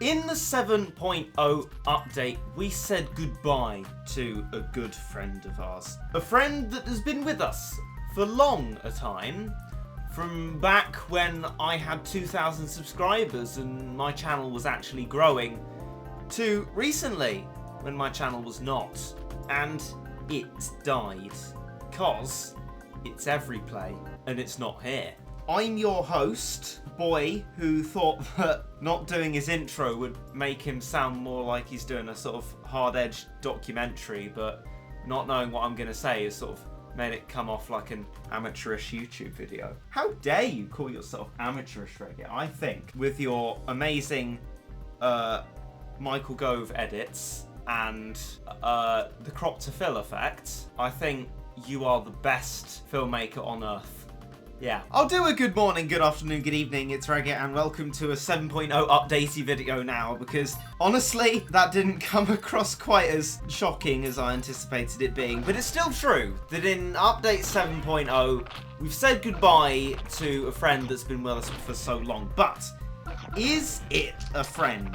In the 7.0 update, we said goodbye to a good friend of ours. A friend that has been with us for long a time, from back when I had 2,000 subscribers and my channel was actually growing, to recently when my channel was not. And it died. 'Cause it's Everyplay and it's not here. I'm your host, boy who thought that not doing his intro would make him sound more like he's doing a sort of hard-edged documentary, but not knowing what I'm going to say has sort of made it come off like an amateurish YouTube video. How dare you call yourself amateurish, Regit? I think with your amazing Michael Gove edits and the crop to fill effect, I think you are the best filmmaker on earth. Yeah. I'll do a good morning, good afternoon, good evening. It's Regit and welcome to a 7.0 updatey video now, because honestly, that didn't come across quite as shocking as I anticipated it being. But it's still true that in update 7.0, we've said goodbye to a friend that's been with us for so long. But is it a friend?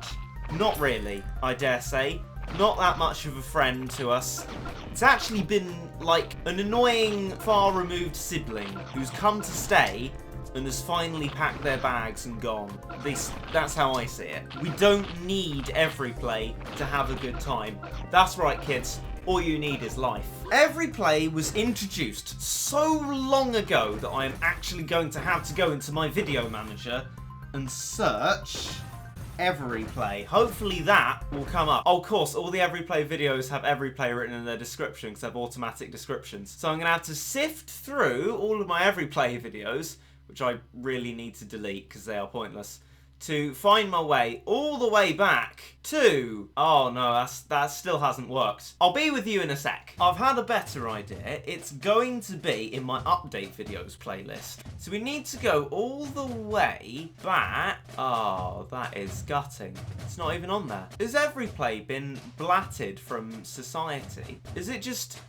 Not really, I dare say. Not that much of a friend to us. It's actually been like an annoying, far-removed sibling who's come to stay and has finally packed their bags and gone. At least that's how I see it. We don't need Everyplay to have a good time. That's right, kids. All you need is life. Everyplay was introduced so long ago that I am actually going to have to go into my video manager and search Everyplay. Hopefully that will come up. Oh, of course, all the Everyplay videos have Everyplay written in their description because they have automatic descriptions. So I'm going to have to sift through all of my Everyplay videos, which I really need to delete because they are pointless, to find my way all the way back to... Oh no, that still hasn't worked. I'll be with you in a sec. I've had a better idea. It's going to be in my update videos playlist. So we need to go all the way back. Oh, that is gutting. It's not even on there. Has Everyplay been blatted from society? Is it just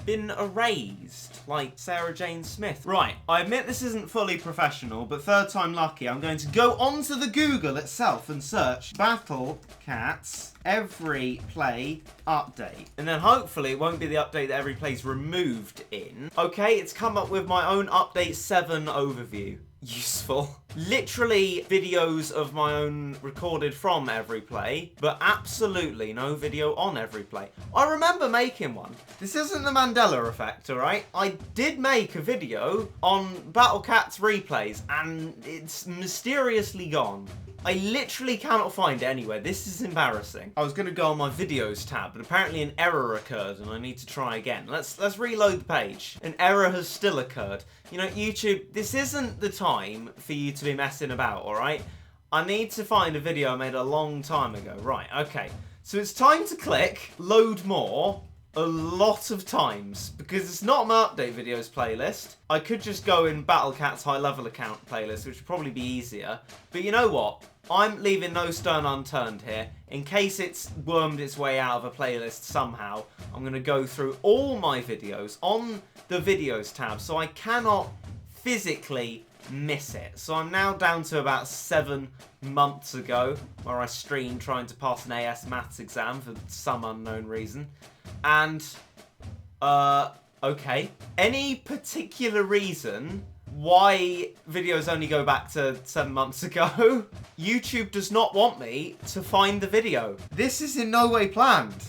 been erased, like Sarah Jane Smith? Right, I admit this isn't fully professional, but third time lucky, I'm going to go onto the Google itself and search Battle Cats Everyplay update. And then hopefully it won't be the update that Everyplay's removed in. Okay, it's come up with my own update 7 overview. Useful. Literally videos of my own recorded from Everyplay, but absolutely no video on Everyplay. I remember making one. This isn't the Mandela effect, alright? I did make a video on Battle Cats replays, and it's mysteriously gone. I literally cannot find it anywhere. This is embarrassing. I was going to go on my videos tab, but apparently an error occurred and I need to try again. Let's reload the page. An error has still occurred. You know, YouTube, this isn't the time for you to be messing about, alright? I need to find a video I made a long time ago. Right, okay. So it's time to click load more a lot of times, because it's not my update videos playlist. I could just go in Battle Cat's high level account playlist, which would probably be easier. But you know what? I'm leaving no stone unturned here. In case it's wormed its way out of a playlist somehow, I'm going to go through all my videos on the videos tab, so I cannot physically miss it. So I'm now down to about 7 months ago, where I streamed trying to pass an AS maths exam for some unknown reason. And, okay. Any particular reason why videos only go back to 7 months ago? YouTube does not want me to find the video. This is in no way planned,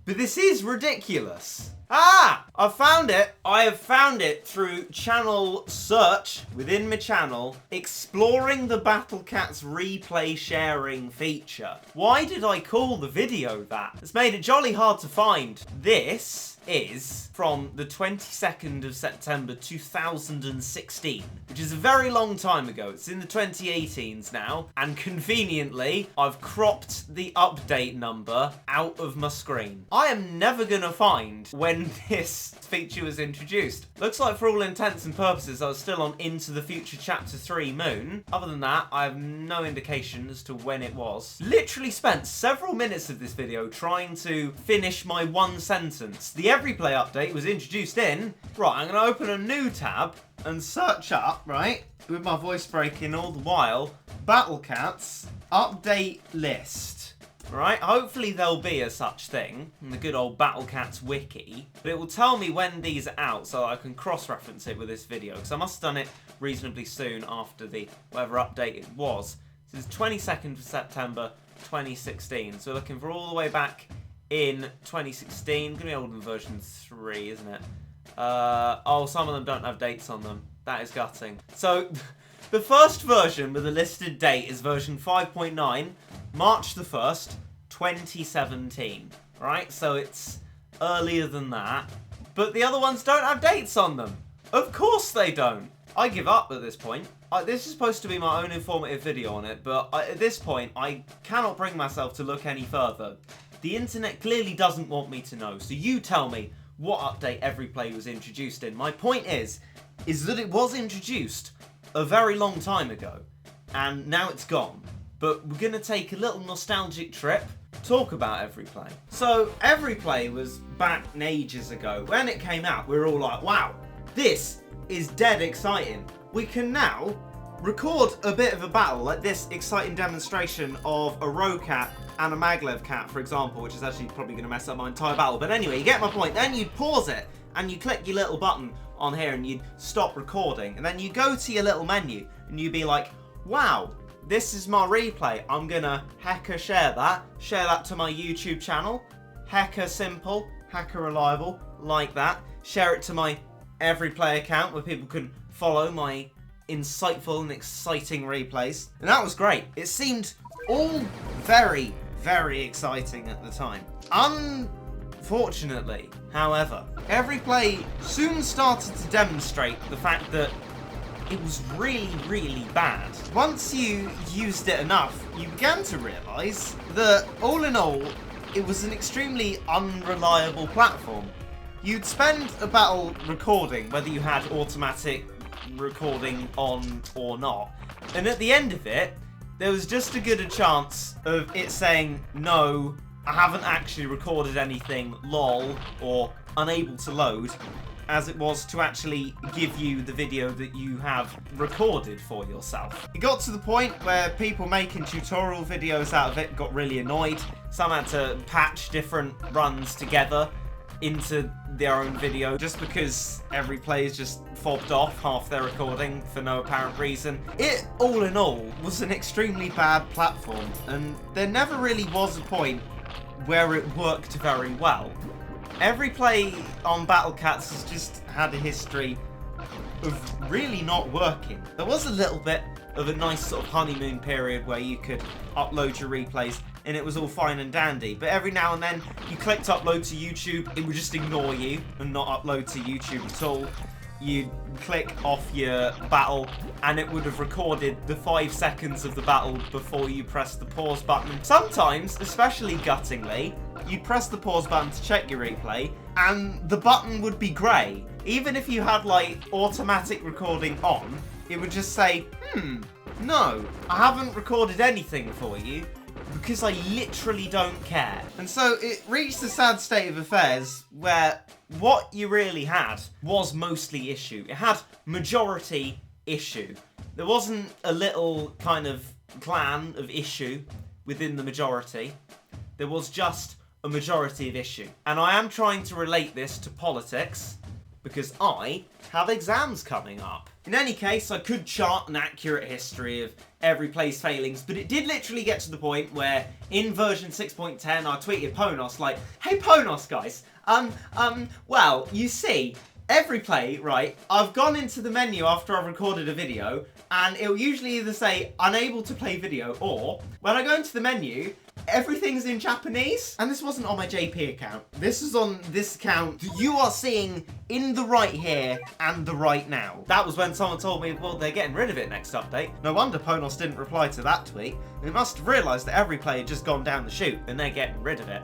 but this is ridiculous. Ah! I found it. I have found it through channel search within my channel, exploring the Battle Cats replay sharing feature. Why did I call the video that? It's made it jolly hard to find. This is from the 22nd of September 2016, which is a very long time ago. It's in the 2018s now, and conveniently, I've cropped the update number out of my screen. I am never gonna find when this feature was introduced. Looks like for all intents and purposes, I was still on Into the Future Chapter 3 Moon. Other than that, I have no indication as to when it was. Literally spent several minutes of this video trying to finish my one sentence. The Everyplay update was introduced in... Right, I'm going to open a new tab and search up, right, with my voice breaking all the while, Battle Cats update list. Right, hopefully there'll be a such thing in the good old Battle Cats wiki, but it will tell me when these are out so I can cross-reference it with this video, because I must have done it reasonably soon after the whatever update it was. This is 22nd of September 2016, so we're looking for all the way back in 2016. Gonna be older than version 3, isn't it? Oh, some of them don't have dates on them. That is gutting. So, the first version with a listed date is version 5.9, March the 1st, 2017. Right? So it's earlier than that. But the other ones don't have dates on them. Of course they don't. I give up at this point. This is supposed to be my own informative video on it, but at this point, I cannot bring myself to look any further. The internet clearly doesn't want me to know, so you tell me what update Everyplay was introduced in. My point is that it was introduced a very long time ago, and now it's gone. But we're going to take a little nostalgic trip, talk about Everyplay. So, Everyplay was back ages ago. When it came out, we were all like, wow, this is dead exciting. We can now record a bit of a battle, like this exciting demonstration of a row cat and a maglev cat, for example, which is actually probably going to mess up my entire battle. But anyway, you get my point. Then you'd pause it, and you click your little button on here, and you'd stop recording. And then you go to your little menu, and you'd be like, wow, this is my replay. I'm going to hecka share that to my YouTube channel. Hecka simple, hecka reliable, like that. Share it to my Everyplay account where people can follow my insightful and exciting replays. And that was great. It seemed all very, very exciting at the time. Unfortunately, however, Everyplay soon started to demonstrate the fact that it was really, really bad. Once you used it enough, you began to realise that, all in all, it was an extremely unreliable platform. You'd spend a battle recording, whether you had automatic recording on or not, and at the end of it, there was just as good a chance of it saying, no, I haven't actually recorded anything, lol, or unable to load, as it was to actually give you the video that you have recorded for yourself. It got to the point where people making tutorial videos out of it got really annoyed. Some had to patch different runs together into their own video just because Everyplay's just fobbed off half their recording for no apparent reason. It, all in all, was an extremely bad platform, and there never really was a point where it worked very well. Everyplay on Battle Cats has just had a history of really not working. There was a little bit of a nice sort of honeymoon period where you could upload your replays and it was all fine and dandy, but every now and then you clicked upload to YouTube, it would just ignore you and not upload to YouTube at all. You'd click off your battle and it would have recorded the 5 seconds of the battle before you press the pause button. Sometimes, especially guttingly, you'd press the pause button to check your replay and the button would be grey. Even if you had like automatic recording on, it would just say, no, I haven't recorded anything for you because I literally don't care. And so it reached a sad state of affairs where what you really had was mostly issue. It had majority issue. There wasn't a little kind of clan of issue within the majority. There was just a majority of issue. And I am trying to relate this to politics because I have exams coming up. In any case, I could chart an accurate history of Everyplay's failings, but it did literally get to the point where in version 6.10 I tweeted Ponos like, hey Ponos guys, well, you see, Everyplay, right, I've gone into the menu after I've recorded a video and it'll usually either say unable to play video or when I go into the menu, everything's in Japanese. And this wasn't on my JP account. This is on this account that you are seeing in the right here and the right now. That was when someone told me, well, they're getting rid of it next update. No wonder Ponos didn't reply to that tweet. They must have realised that Everyplay had just gone down the chute and they're getting rid of it.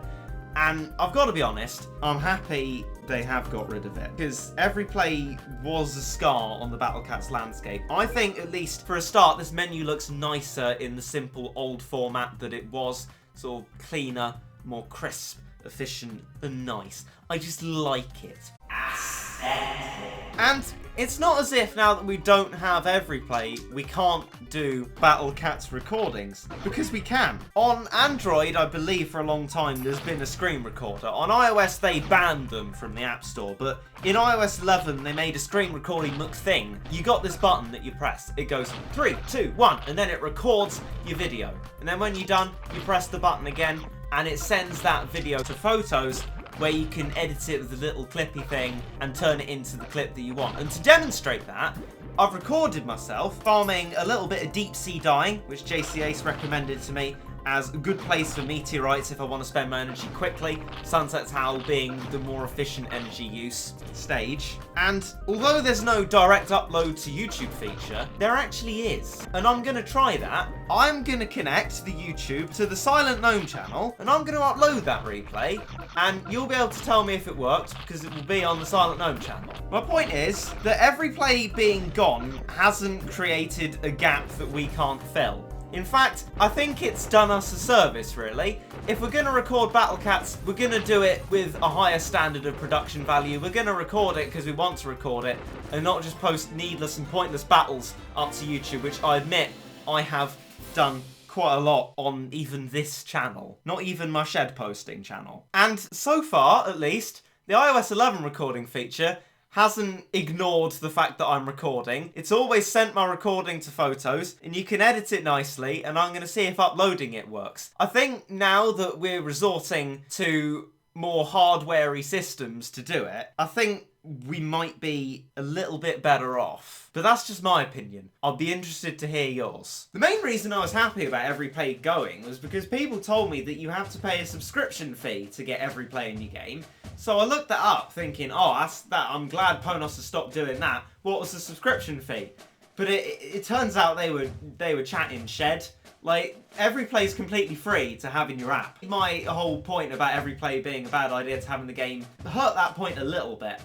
And I've got to be honest, I'm happy they have got rid of it, because Everyplay was a scar on the Battle Cats landscape. I think, at least for a start, this menu looks nicer in the simple old format that it was. Sort of cleaner, more crisp, efficient, and nice. I just like it. Aesthetic. And it's not as if now that we don't have Everyplay, we can't do Battle Cats recordings, because we can. On Android, I believe for a long time, there's been a screen recorder. On iOS, they banned them from the App Store, but in iOS 11, they made a screen recording thing. You got this button that you press. It goes 3, 2, 1, and then it records your video. And then when you're done, you press the button again, and it sends that video to Photos, where you can edit it with a little clippy thing and turn it into the clip that you want. And to demonstrate that, I've recorded myself farming a little bit of deep sea dye, which JC Ace recommended to me as a good place for meteorites if I want to spend my energy quickly. Sunset's Howl being the more efficient energy use stage. And although there's no direct upload to YouTube feature, there actually is. And I'm going to try that. I'm going to connect the YouTube to the Silent Gnome channel, and I'm going to upload that replay, and you'll be able to tell me if it worked, because it will be on the Silent Gnome channel. My point is that Everyplay being gone hasn't created a gap that we can't fill. In fact, I think it's done us a service, really. If we're going to record Battle Cats, we're going to do it with a higher standard of production value. We're going to record it because we want to record it, and not just post needless and pointless battles up to YouTube, which I admit I have done quite a lot on even this channel. Not even my shed posting channel. And so far, at least, the iOS 11 recording feature hasn't ignored the fact that I'm recording. It's always sent my recording to Photos, and you can edit it nicely, and I'm going to see if uploading it works. I think now that we're resorting to more hardware-y systems to do it, I think we might be a little bit better off. But that's just my opinion. I'll be interested to hear yours. The main reason I was happy about Everyplay going was because people told me that you have to pay a subscription fee to get Everyplay in your game. So I looked that up thinking, oh, that's that. I'm glad Ponos has stopped doing that. What was the subscription fee? But it turns out they were chatting shed. Like, Everyplay is completely free to have in your app. My whole point about Everyplay being a bad idea to have in the game hurt that point a little bit.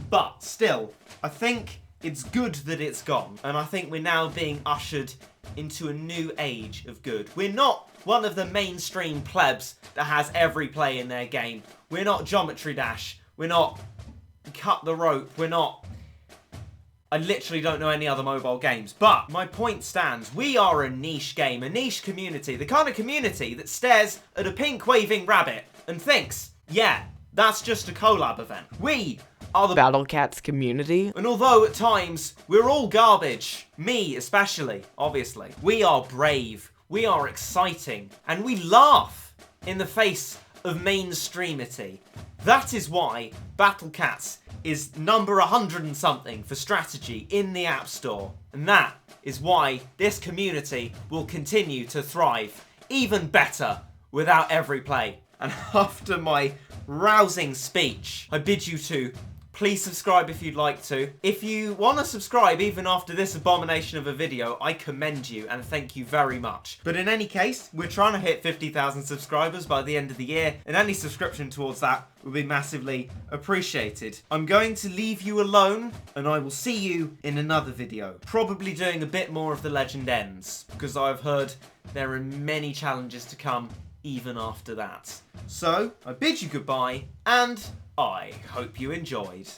But still, I think it's good that it's gone. And I think we're now being ushered into a new age of good. We're not one of the mainstream plebs that has Everyplay in their game. We're not Geometry Dash. We're not Cut the Rope. We're not... I literally don't know any other mobile games. But my point stands. We are a niche game, a niche community. The kind of community that stares at a pink waving rabbit and thinks, yeah, that's just a collab event. We are the Battle Cats community. And although at times we're all garbage, me especially, obviously, we are brave, we are exciting, and we laugh in the face of mainstreamity. That is why Battle Cats is number 100 and something for strategy in the App Store. And that is why this community will continue to thrive even better without Everyplay. And after my rousing speech, I bid you to please subscribe if you'd like to. If you want to subscribe even after this abomination of a video, I commend you and thank you very much. But in any case, we're trying to hit 50,000 subscribers by the end of the year, and any subscription towards that would be massively appreciated. I'm going to leave you alone, and I will see you in another video. Probably doing a bit more of the Legend Ends, because I've heard there are many challenges to come even after that. So, I bid you goodbye, and I hope you enjoyed.